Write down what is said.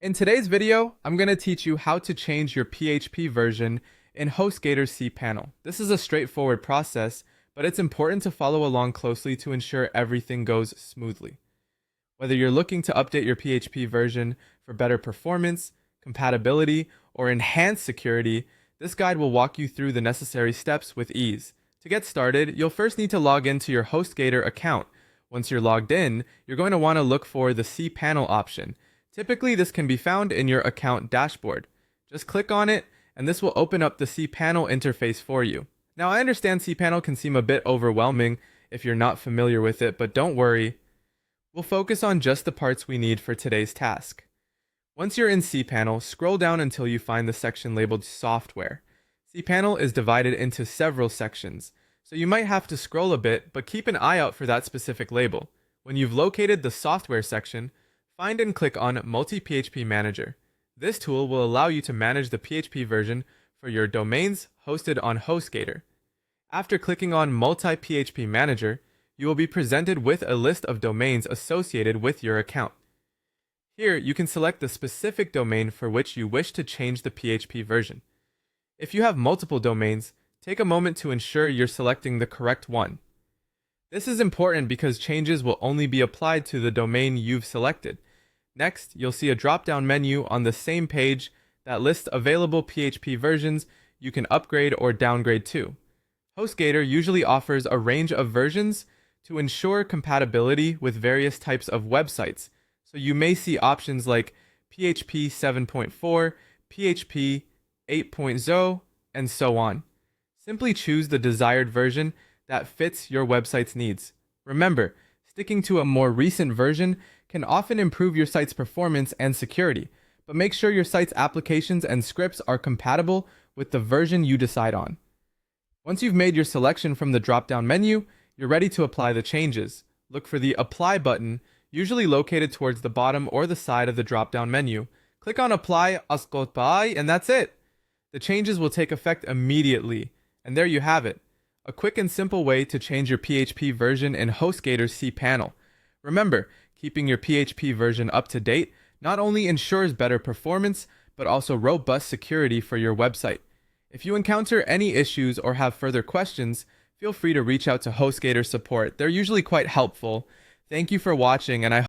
In today's video, I'm going to teach you how to change your PHP version in HostGator cPanel. This is a straightforward process, but it's important to follow along closely to ensure everything goes smoothly. Whether you're looking to update your PHP version for better performance, compatibility, or enhanced security, this guide will walk you through the necessary steps with ease. To get started, you'll first need to log into your HostGator account. Once you're logged in, you're going to want to look for the cPanel option. Typically, this can be found in your account dashboard. Just click on it, and this will open up the cPanel interface for you. Now, I understand cPanel can seem a bit overwhelming if you're not familiar with it, but don't worry. We'll focus on just the parts we need for today's task. Once you're in cPanel, scroll down until you find the section labeled Software. cPanel is divided into several sections, so you might have to scroll a bit, but keep an eye out for that specific label. When you've located the Software section, find and click on MultiPHP Manager. This tool will allow you to manage the PHP version for your domains hosted on HostGator. After clicking on MultiPHP Manager, you will be presented with a list of domains associated with your account. Here, you can select the specific domain for which you wish to change the PHP version. If you have multiple domains, take a moment to ensure you're selecting the correct one. This is important because changes will only be applied to the domain you've selected. Next, you'll see a drop-down menu on the same page that lists available PHP versions you can upgrade or downgrade to. HostGator usually offers a range of versions to ensure compatibility with various types of websites, so you may see options like PHP 7.4, PHP 8.0, and so on. Simply choose the desired version that fits your website's needs. Remember, sticking to a more recent version can often improve your site's performance and security, but make sure your site's applications and scripts are compatible with the version you decide on. Once you've made your selection from the drop-down menu, you're ready to apply the changes. Look for the Apply button, usually located towards the bottom or the side of the drop-down menu. Click on Apply, and that's it. The changes will take effect immediately, and there you have it. A quick and simple way to change your PHP version in HostGator cPanel. Remember, keeping your PHP version up to date not only ensures better performance, but also robust security for your website. If you encounter any issues or have further questions, feel free to reach out to HostGator support. They're usually quite helpful. Thank you for watching, and I